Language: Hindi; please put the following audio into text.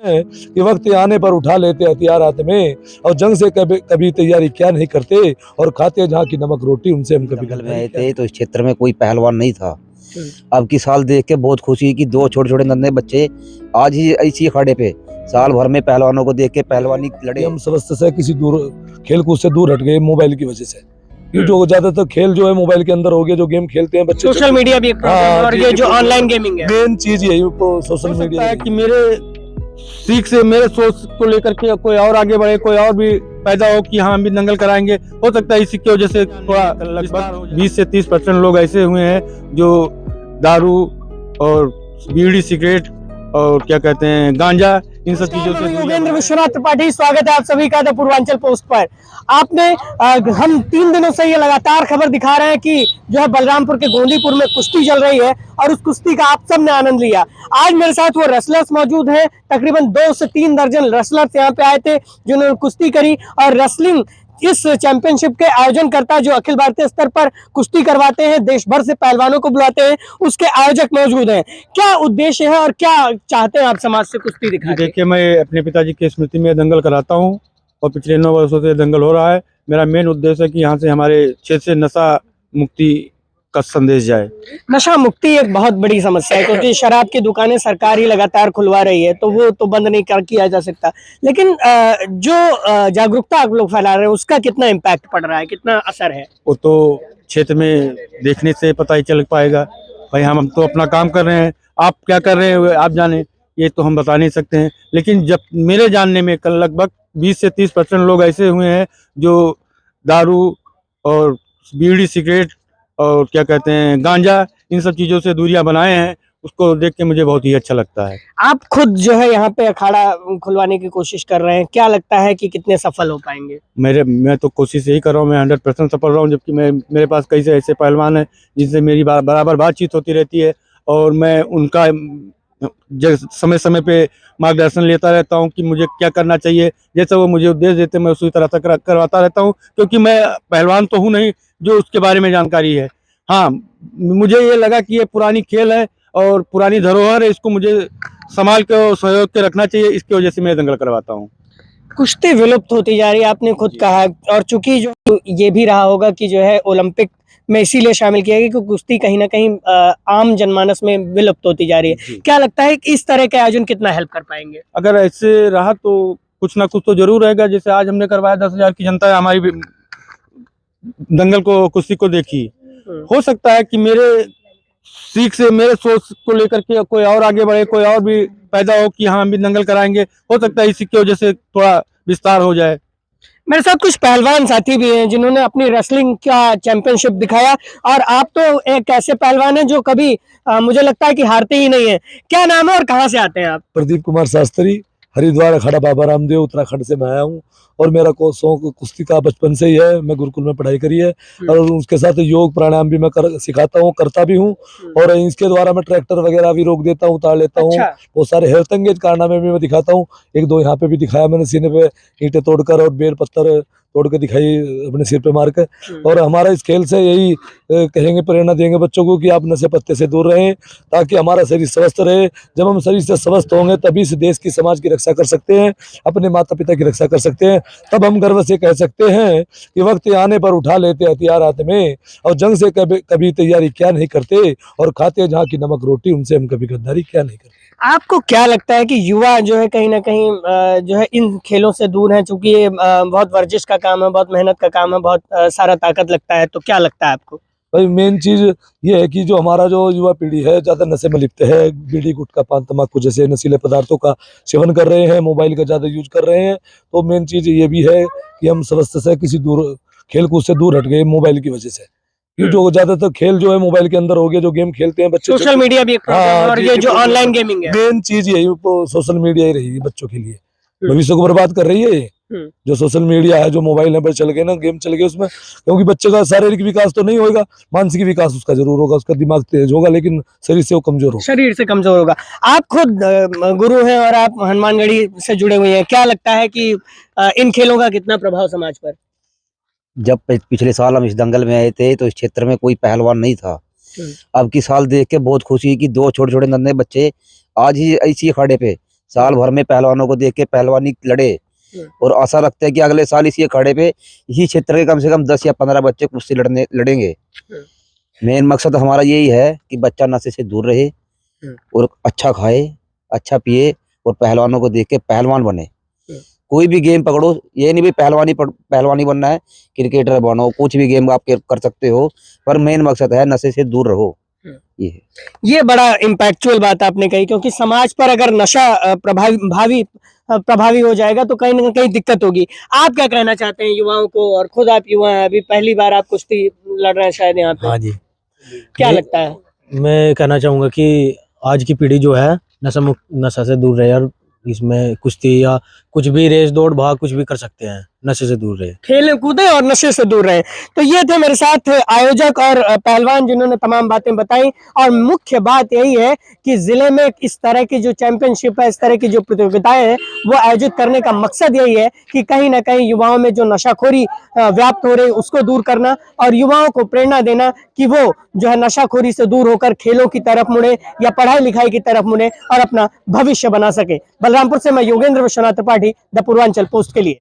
है कि वक्त आने पर उठा लेते हथियार हाथ में और जंग से कभी तैयारी क्या नहीं करते और खाते जहाँ की नमक रोटी उनसे हम कभी जंगल में आए थे तो इस क्षेत्र में कोई पहलवान नहीं था। अब की साल देख के बहुत खुशी कि दो छोटे छोटे नन्हे बच्चे आज ही इसी अखाड़े पे साल भर में पहलवानों को देख के पहलवानी लड़े। हम समझते से किसी दूर खेल कूद से दूर हट गए मोबाइल की वजह से। ये जो ज्यादातर खेल जो है मोबाइल के अंदर हो गया, जो गेम खेलते हैं बच्चे, सोशल मीडिया भी एक प्रॉब्लम है और ये जो ऑनलाइन गेमिंग है, मेन चीज यही सोशल मीडिया है कि मेरे सीख से मेरे सोच को लेकर के कोई और आगे बढ़े, कोई और भी पैदा हो कि हाँ हम भी दंगल कराएंगे। हो सकता है इसी की वजह से थोड़ा लगभग 20 से 30% लोग ऐसे हुए हैं जो दारू और बीड़ी सिगरेट और क्या कहते हैं गांजा, इन सब चीजों से। योगेंद्र विश्वनाथ त्रिपाठी, स्वागत है आप सभी का द पूर्वांचल पोस्ट पर। आपने हम 3 दिनों से ये लगातार खबर दिखा रहे हैं कि जो है बलरामपुर के गोंदीपुर में कुश्ती चल रही है और उस कुश्ती का आप सब ने आनंद लिया। आज मेरे साथ वो रेसलर्स मौजूद हैं, तकरीबन 2 से 3 दर्जन रेसलर्स यहाँ पे आए थे जिन्होंने कुश्ती करी और रेसलिंग इस चैंपियनशिप के आयोजनकर्ता जो अखिल भारतीय स्तर पर कुश्ती करवाते हैं, देश भर से पहलवानों को बुलाते हैं, उसके आयोजक मौजूद हैं। क्या उद्देश्य है और क्या चाहते हैं आप समाज से कुश्ती दिखा के? देखिए, मैं अपने पिताजी की स्मृति में दंगल कराता हूँ और पिछले 9 वर्षों से दंगल हो रहा है। मेरा मेन उद्देश्य है कि यहाँ से हमारे क्षेत्र से नशा मुक्ति का संदेश जाए। नशा मुक्ति एक बहुत बड़ी समस्या है क्योंकि शराब की दुकानें सरकार ही लगातार खुलवा रही है, तो वो तो बंद नहीं किया जा सकता। लेकिन जो जागरूकता आप लोग फैला रहे हैं उसका कितना इम्पैक्ट पड़ रहा है, कितना असर है, वो तो क्षेत्र में देखने से पता ही चल पाएगा। भाई हम तो अपना काम कर रहे हैं, आप क्या कर रहे हैं आप जाने, ये तो हम बता नहीं सकते हैं। लेकिन जब मेरे जानने में कल लगभग 20 से 30% लोग ऐसे हुए हैं जो दारू और बीड़ी सिगरेट और क्या कहते हैं गांजा, इन सब चीजों से दूरियां बनाए हैं। उसको देख के मुझे बहुत ही अच्छा लगता है। आप खुद जो है यहाँ पे अखाड़ा खुलवाने की कोशिश कर रहे हैं, क्या लगता है कि कितने सफल हो पाएंगे? मैं तो कोशिश यही कर रहा हूँ, मैं 100% सफल रहा हूँ। जबकि मेरे पास कई से ऐसे पहलवान हैं जिनसे मेरी बराबर बातचीत होती रहती है और मैं उनका समय समय पे मार्गदर्शन लेता रहता हूँ कि मुझे क्या करना चाहिए। जैसे वो मुझे उपदेश देते मैं उसी तरह से करवाता रहता हूँ, क्योंकि मैं पहलवान तो हूँ नहीं जो उसके बारे में जानकारी है। हाँ, मुझे ये लगा कि ये पुरानी खेल है और पुरानी धरोहर है, इसको मुझे संभाल के और सहयोग के रखना चाहिए। इसकी वजह से मैं दंगल करवाता हूँ। कुश्ती विलुप्त होती जा रही है, आपने खुद कहा, और चूंकि जो ये भी रहा होगा कि जो है ओलंपिक में इसीलिए शामिल किया गया कि कुश्ती कहीं ना कहीं आम जनमानस में विलुप्त होती जा रही है। क्या लगता है कि इस तरह के आयोजन कितना हेल्प कर पाएंगे? अगर ऐसे रहा तो कुछ ना कुछ तो जरूर रहेगा। जैसे आज हमने करवाया, 10,000 की जनता है हमारी दंगल को, कुश्ती को देखी। हो सकता है कि मेरे सीख से मेरे सोच को लेकर के कोई और आगे बढ़े, कोई और भी पैदा हो कि हाँ हम भी दंगल कराएंगे। हो सकता है इसी की वजह से थोड़ा विस्तार हो जाए। मेरे साथ कुछ पहलवान साथी भी हैं जिन्होंने अपनी रेसलिंग का चैंपियनशिप दिखाया और आप तो एक ऐसे पहलवान हैं जो कभी मुझे लगता है कि हारते ही नहीं है। क्या नाम है और कहाँ से आते हैं आप? प्रदीप कुमार शास्त्री, हरिद्वार अखाड़ा बाबा रामदेव, उत्तराखंड से मैं आया हूँ और मेरा शौक कुश्ती का बचपन से ही है। मैं गुरुकुल में पढ़ाई करी है और उसके साथ योग प्राणायाम भी मैं सिखाता हूँ, करता भी हूँ। और इसके द्वारा मैं ट्रैक्टर वगैरह भी रोक देता हूँ, उतार लेता हूँ। बहुत सारे हेल्थ एंगेज कारनामे भी मैं दिखाता हूँ। 1-2 यहाँ पे भी दिखाया मैंने, सीने पे ईंटें तोड़कर और बेल पत्थर तोड़ के दिखाई अपने सिर पे मार कर। और हमारा इस खेल से यही कहेंगे, प्रेरणा देंगे बच्चों को कि आप नशे पत्ते से दूर रहें ताकि हमारा शरीर स्वस्थ रहे। जब हम शरीर से स्वस्थ होंगे तभी इस देश की, समाज की रक्षा कर सकते हैं, अपने माता पिता की रक्षा कर सकते हैं। तब हम गर्व से कह सकते हैं कि वक्त आने पर उठा लेते हथियार हाथ में और जंग से कभी तैयारी क्या नहीं करते और खाते जहाँ की नमक रोटी, उनसे हम कभी गद्दारी क्या नहीं करते। आपको क्या लगता है कि युवा जो है कहीं ना कहीं जो है इन खेलों से दूर है, चूंकि ये बहुत वर्जिश का काम है, बहुत मेहनत का काम है, बहुत सारा ताकत लगता है, तो क्या लगता है आपको? भाई मेन चीज ये है कि जो हमारा जो युवा पीढ़ी है ज्यादा नशे में लिप्त है, बीड़ी गुटखा पान तंबाकू जैसे नशीले पदार्थों का सेवन कर रहे हैं, मोबाइल का ज्यादा यूज कर रहे हैं। तो मेन चीज ये भी है कि हम समझते से किसी खेल कूद से दूर हट गए मोबाइल की वजह से। ये जो ज्यादातर खेल जो है मोबाइल के अंदर हो गया, जो गेम खेलते हैं बच्चे, सोशल मीडिया भी एक प्रॉब्लम है और ये जो ऑनलाइन गेमिंग है, मेन चीज यही सोशल मीडिया ही रहेगी बच्चों के लिए, भविष्य को बर्बाद कर रही है। जो सोशल मीडिया है, जो मोबाइल नंबर चल गए ना, गेम चल गए उसमें, क्योंकि बच्चे का शारीरिक विकास तो नहीं होगा, मानसिक विकास उसका जरूर होगा, उसका दिमाग तेज होगा, लेकिन शरीर से वो कमजोर होगा। शरीर से कमजोर होगा। आप खुद गुरु हैं और आप हनुमानगढ़ी से जुड़े हुए हैं, क्या लगता है कि इन खेलों का कितना प्रभाव समाज पर? जब पिछले साल हम इस दंगल में आए थे तो इस क्षेत्र में कोई पहलवान नहीं था। अब की साल देख के बहुत खुशी कि 2 छोटे छोटे नन्हे बच्चे आज ही इसी अखाड़े पे साल भर में पहलवानों को देख के पहलवानी लड़े और आशा रखते हैं कि अगले साल इसी अखाड़े पे इसी क्षेत्र के कम से कम 10 या 15 बच्चे कुश्ती लड़ेंगे। मेन मकसद हमारा यही है कि बच्चा नशे से दूर रहे और अच्छा खाए, अच्छा पिए और पहलवानों को देख के पहलवान बने। कोई भी गेम पकड़ो, ये नहीं भी पहलवानी बनना है, क्रिकेटर बनो, कुछ भी गेम आप कर सकते हो, पर मेन मकसद है नशे से दूर रहो। ये बड़ा इम्पैक्चुअल बात आपने कही, क्योंकि समाज पर अगर नशा प्रभावी हो जाएगा तो कहीं ना कहीं दिक्कत होगी। आप क्या कहना चाहते हैं युवाओं को, और खुद आप युवा हैं, अभी पहली बार आप कुश्ती लड़ रहे हैं शायद यहाँ पे, हाँ जी, क्या लगता है? मैं कहना चाहूँगा कि आज की पीढ़ी जो है नशा से दूर रहे और इसमें कुश्ती या कुछ भी रेस दौड़ भाग कुछ भी कर सकते हैं, नशे से दूर रहे, खेले कूदे और नशे से दूर रहे। तो ये थे मेरे साथ आयोजक और पहलवान जिन्होंने तमाम बातें बताई। और मुख्य बात यही है कि जिले में इस तरह की जो चैंपियनशिप है, इस तरह की जो प्रतियोगिताएं हैं, वो आयोजित करने का मकसद यही है कि कहीं ना कहीं युवाओं में जो नशाखोरी व्याप्त हो रही उसको दूर करना और युवाओं को प्रेरणा देना कि वो जो है नशाखोरी से दूर होकर खेलों की तरफ मुड़े या पढ़ाई लिखाई की तरफ मुड़े और अपना भविष्य बना सके। बलरामपुर से मैं योगेंद्र विश्वनाथ त्रिपाठी, द पूर्वांचल पोस्ट के लिए।